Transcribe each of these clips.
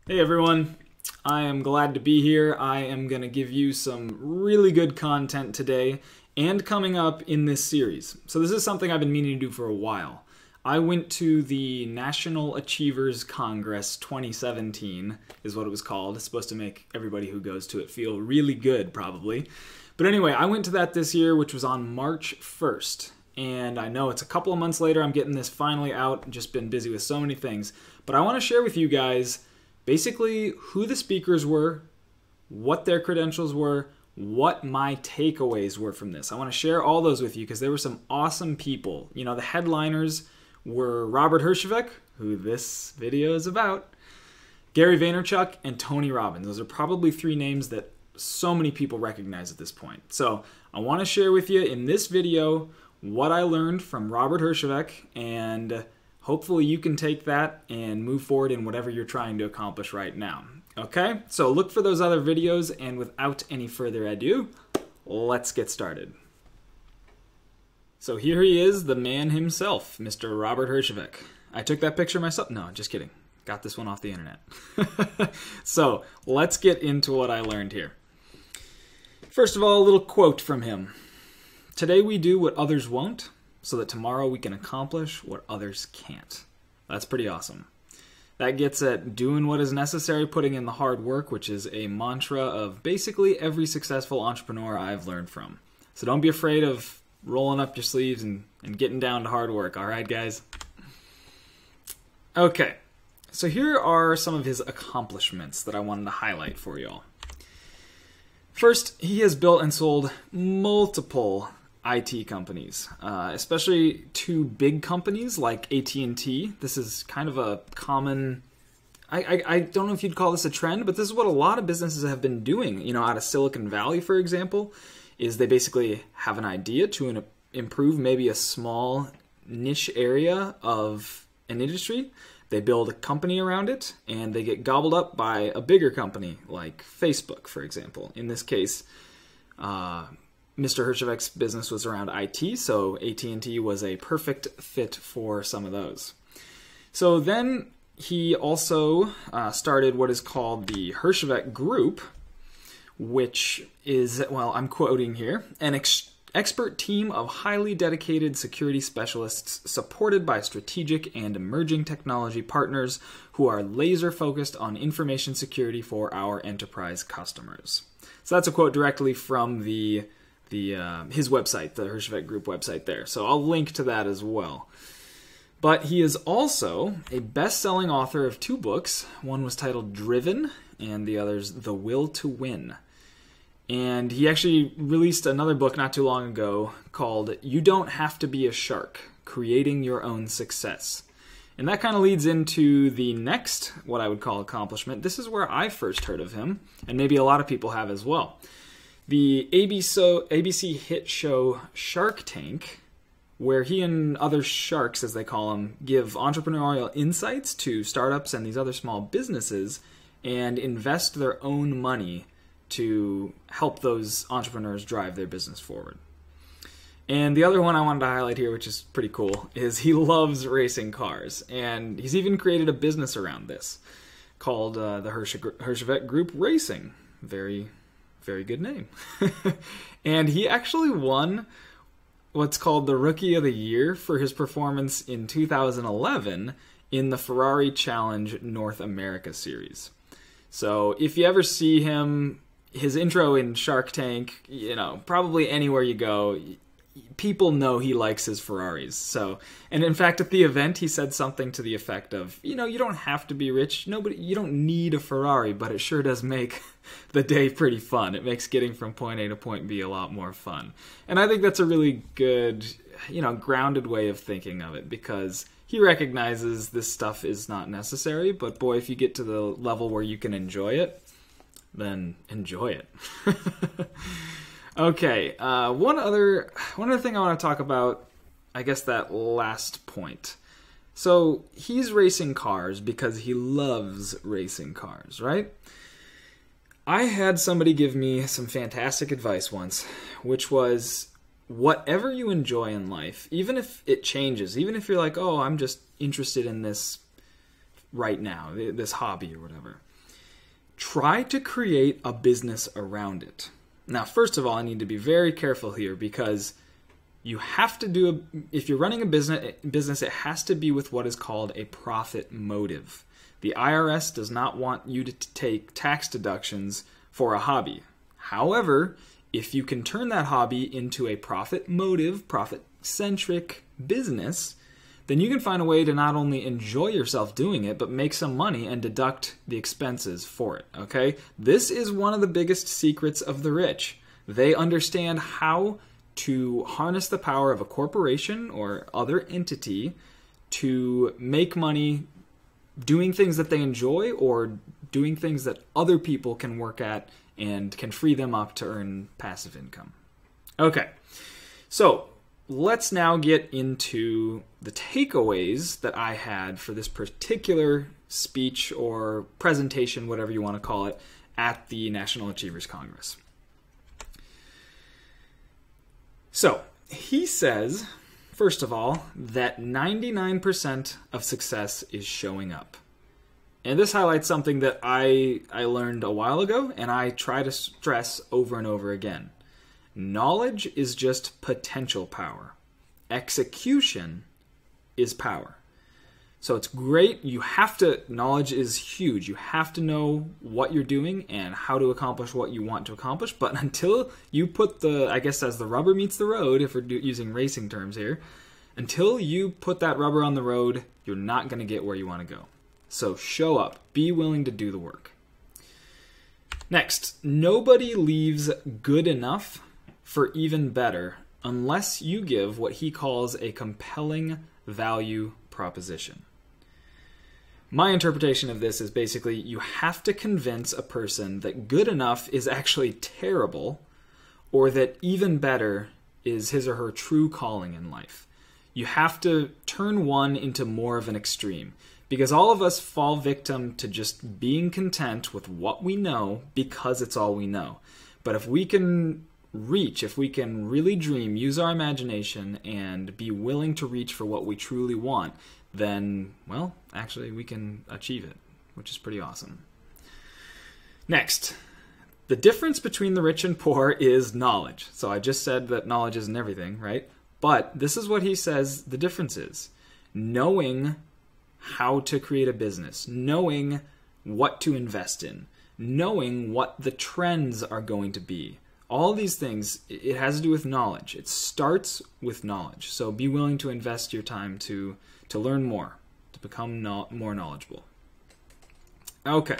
Hey everyone, I am glad to be here. I am going to give you some really good content today and coming up in this series. So this is something I've been meaning to do for a while. I went to the National Achievers Congress 2017 is what it was called. It's supposed to make everybody who goes to it feel really good probably. But anyway, I went to that this year, which was on March 1st. And I know it's a couple of months later, I'm getting this finally out, just been busy with so many things. But I want to share with you guys basically who the speakers were, what their credentials were, what my takeaways were from this. I want to share all those with you because there were some awesome people. You know, the headliners were Robert Herjavec, who this video is about, Gary Vaynerchuk, and Tony Robbins. Those are probably three names that so many people recognize at this point. So I want to share with you in this video what I learned from Robert Herjavec, and hopefully you can take that and move forward in whatever you're trying to accomplish right now. Okay, so look for those other videos, and without any further ado, let's get started. So here he is, the man himself, Mr. Robert Herjavec. I took that picture myself. No, just kidding. Got this one off the internet. So let's get into what I learned here. First of all, a little quote from him. Today we do what others won't, so that tomorrow we can accomplish what others can't. That's pretty awesome. That gets at doing what is necessary, putting in the hard work, which is a mantra of basically every successful entrepreneur I've learned from. So don't be afraid of rolling up your sleeves and getting down to hard work, all right, guys? Okay, so here are some of his accomplishments that I wanted to highlight for you all. First, he has built and sold multiple IT companies, especially two big companies like AT&T. This is kind of a common, I don't know if you'd call this a trend, but this is what a lot of businesses have been doing, you know, out of Silicon Valley, for example, is they basically have an idea to improve maybe a small niche area of an industry. They build a company around it, and they get gobbled up by a bigger company like Facebook, for example. In this case, Mr. Herjavec's business was around IT, so AT&T was a perfect fit for some of those. So then he also started what is called the Herjavec Group, which is, well, I'm quoting here, an expert team of highly dedicated security specialists supported by strategic and emerging technology partners who are laser-focused on information security for our enterprise customers. So that's a quote directly from his website, the Herjavec Group website there. So I'll link to that as well. But he is also a best-selling author of two books. One was titled Driven, and the other's The Will to Win. And he actually released another book not too long ago called You Don't Have to Be a Shark, Creating Your Own Success. And that kind of leads into the next, what I would call accomplishment. This is where I first heard of him, and maybe a lot of people have as well. The ABC hit show Shark Tank, where he and other sharks, as they call them, give entrepreneurial insights to startups and these other small businesses and invest their own money to help those entrepreneurs drive their business forward. And the other one I wanted to highlight here, which is pretty cool, is he loves racing cars. And he's even created a business around this called the Herjavec Group Racing. Very, very good name. And he actually won what's called the Rookie of the Year for his performance in 2011 in the Ferrari Challenge North America Series. So if you ever see him, his intro in Shark Tank, you know, probably anywhere you go, people know he likes his Ferraris. So, and in fact, at the event, he said something to the effect of, you know, you don't have to be rich. You don't need a Ferrari, but it sure does make the day pretty fun. It makes getting from point A to point B a lot more fun. And I think that's a really good, you know, grounded way of thinking of it, because he recognizes this stuff is not necessary, but boy, if you get to the level where you can enjoy it, then enjoy it. Okay, one other thing I want to talk about, I guess that last point. So he's racing cars because he loves racing cars, right? I had somebody give me some fantastic advice once, which was whatever you enjoy in life, even if it changes, even if you're like, oh, I'm just interested in this right now, this hobby or whatever, try to create a business around it. Now, first of all, I need to be very careful here because you have to if you're running a business, it has to be with what is called a profit motive. The IRS does not want you to take tax deductions for a hobby. However, if you can turn that hobby into a profit motive, profit-centric business, then you can find a way to not only enjoy yourself doing it, but make some money and deduct the expenses for it, okay? This is one of the biggest secrets of the rich. They understand how to harness the power of a corporation or other entity to make money doing things that they enjoy or doing things that other people can work at and can free them up to earn passive income. Okay, so let's now get into the takeaways that I had for this particular speech or presentation, whatever you want to call it, at the National Achievers Congress. So, he says, first of all, that 99% of success is showing up. And this highlights something that I learned a while ago, and I try to stress over and over again. Knowledge is just potential power. Execution is power. So it's great. Knowledge is huge. You have to know what you're doing and how to accomplish what you want to accomplish. But until you put as the rubber meets the road, if we're using racing terms here, until you put that rubber on the road, you're not going to get where you want to go. So show up. Be willing to do the work. Next, nobody leaves good enough for even better unless you give what he calls a compelling value proposition. My interpretation of this is basically you have to convince a person that good enough is actually terrible or that even better is his or her true calling in life. You have to turn one into more of an extreme because all of us fall victim to just being content with what we know because it's all we know. But if we can really dream, use our imagination, and be willing to reach for what we truly want, then, well, actually we can achieve it, which is pretty awesome. Next, the difference between the rich and poor is knowledge. So I just said that knowledge isn't everything, right? But this is what he says the difference is. Knowing how to create a business, knowing what to invest in, knowing what the trends are going to be. All these things, it has to do with knowledge. It starts with knowledge. So be willing to invest your time to learn more, to become more knowledgeable. Okay.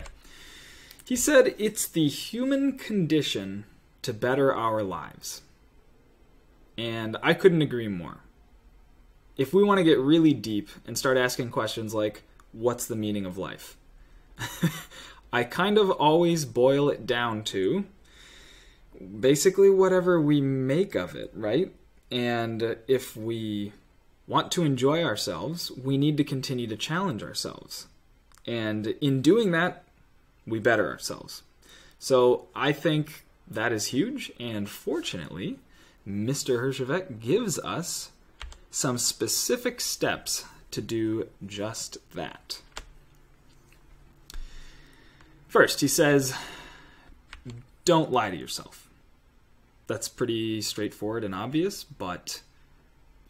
He said it's the human condition to better our lives. And I couldn't agree more. If we want to get really deep and start asking questions like, what's the meaning of life? I kind of always boil it down to basically whatever we make of it, right? And if we want to enjoy ourselves, we need to continue to challenge ourselves. And in doing that, we better ourselves. So I think that is huge. And fortunately, Mr. Herjavec gives us some specific steps to do just that. First, he says, don't lie to yourself. That's pretty straightforward and obvious, but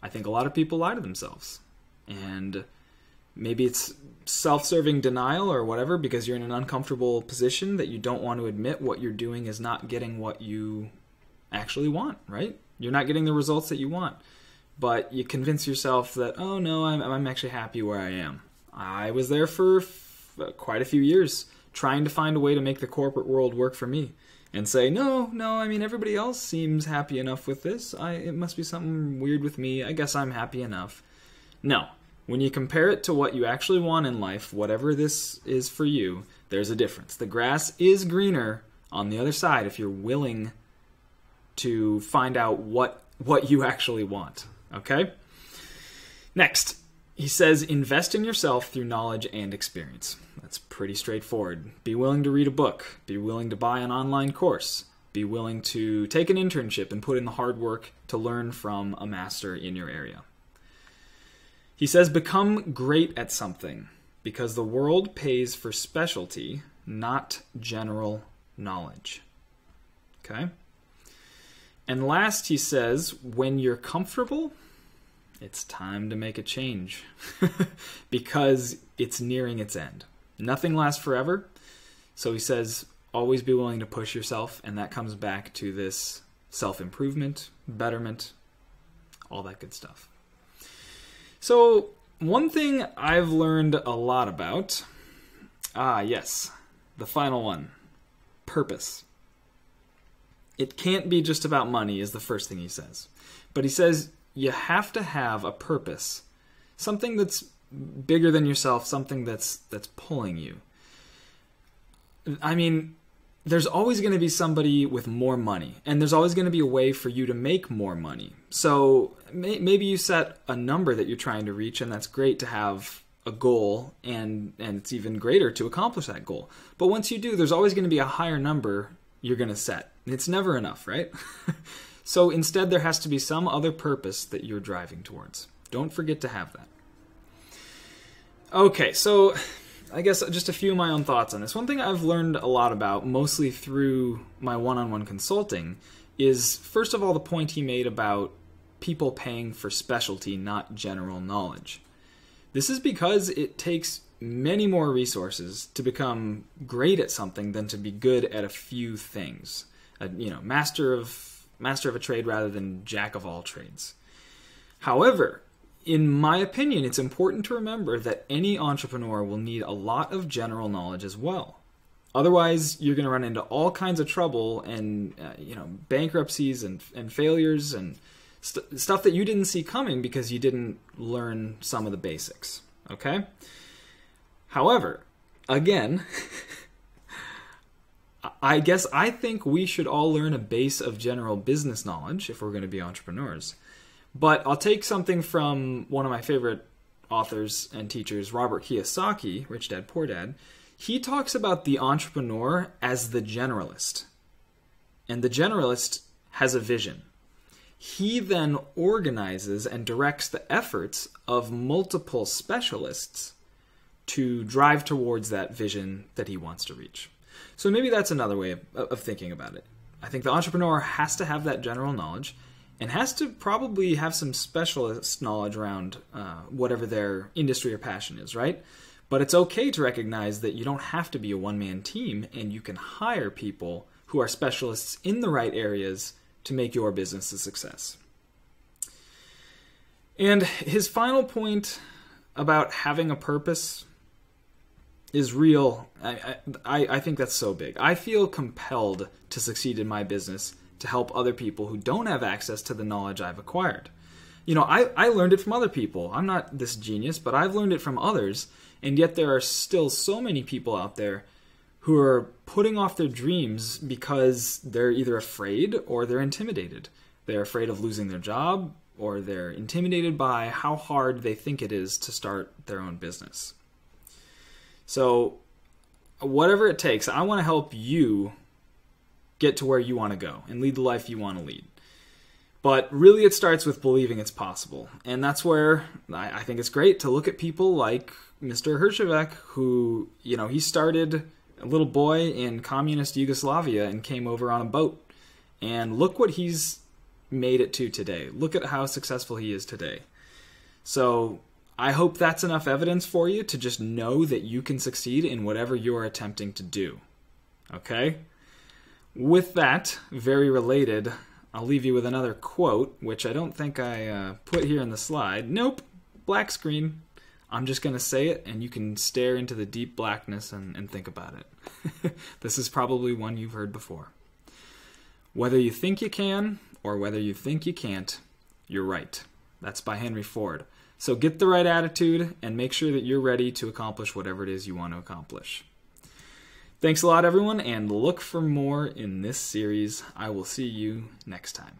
I think a lot of people lie to themselves. And maybe it's self-serving denial or whatever because you're in an uncomfortable position that you don't want to admit what you're doing is not getting what you actually want, right? You're not getting the results that you want. But you convince yourself that, oh no, I'm actually happy where I am. I was there for quite a few years trying to find a way to make the corporate world work for me. And say, no, I mean, everybody else seems happy enough with this. It must be something weird with me. I guess I'm happy enough. No. When you compare it to what you actually want in life, whatever this is for you, there's a difference. The grass is greener on the other side if you're willing to find out what you actually want. Okay? Next, he says, invest in yourself through knowledge and experience. That's pretty straightforward. Be willing to read a book. Be willing to buy an online course. Be willing to take an internship and put in the hard work to learn from a master in your area. He says, become great at something because the world pays for specialty, not general knowledge. Okay? And last, he says, when you're comfortable, it's time to make a change because it's nearing its end. Nothing lasts forever. So he says, always be willing to push yourself, and that comes back to this self-improvement, betterment, all that good stuff. So one thing I've learned a lot about, yes, the final one, purpose. It can't be just about money is the first thing he says. But he says you have to have a purpose, something that's bigger than yourself, something that's pulling you. I mean, there's always going to be somebody with more money, and there's always going to be a way for you to make more money. So maybe you set a number that you're trying to reach, and that's great to have a goal, and it's even greater to accomplish that goal. But once you do, there's always going to be a higher number you're going to set. It's never enough, right? So instead, there has to be some other purpose that you're driving towards. Don't forget to have that. Okay, so I guess just a few of my own thoughts on this. One thing I've learned a lot about, mostly through my one-on-one consulting, is first of all the point he made about people paying for specialty, not general knowledge. This is because it takes many more resources to become great at something than to be good at a few things. Master of a trade rather than jack of all trades. However, in my opinion, it's important to remember that any entrepreneur will need a lot of general knowledge as well. Otherwise, you're going to run into all kinds of trouble and bankruptcies and failures and stuff that you didn't see coming because you didn't learn some of the basics. Okay? However, again, I think we should all learn a base of general business knowledge if we're going to be entrepreneurs. But I'll take something from one of my favorite authors and teachers, Robert Kiyosaki, Rich Dad, Poor Dad. He talks about the entrepreneur as the generalist. And the generalist has a vision. He then organizes and directs the efforts of multiple specialists to drive towards that vision that he wants to reach. So maybe that's another way of thinking about it. I think the entrepreneur has to have that general knowledge and has to probably have some specialist knowledge around whatever their industry or passion is, right? But it's okay to recognize that you don't have to be a one-man team, and you can hire people who are specialists in the right areas to make your business a success. And his final point about having a purpose is real. I think that's so big. I feel compelled to succeed in my business to help other people who don't have access to the knowledge I've acquired. I learned it from other people. I'm not this genius, but I've learned it from others, and yet there are still so many people out there who are putting off their dreams because they're either afraid or they're intimidated. They're afraid of losing their job, or they're intimidated by how hard they think it is to start their own business. So whatever it takes, I want to help you get to where you want to go and lead the life you want to lead. But really it starts with believing it's possible. And that's where I think it's great to look at people like Mr. Herjavec, who, he started a little boy in communist Yugoslavia and came over on a boat. And look what he's made it to today. Look at how successful he is today. So I hope that's enough evidence for you to just know that you can succeed in whatever you're attempting to do. Okay? With that, very related, I'll leave you with another quote, which I don't think I put here in the slide. Nope, black screen. I'm just going to say it, and you can stare into the deep blackness and think about it. This is probably one you've heard before. Whether you think you can, or whether you think you can't, you're right. That's by Henry Ford. So get the right attitude, and make sure that you're ready to accomplish whatever it is you want to accomplish. Thanks a lot, everyone, and look for more in this series. I will see you next time.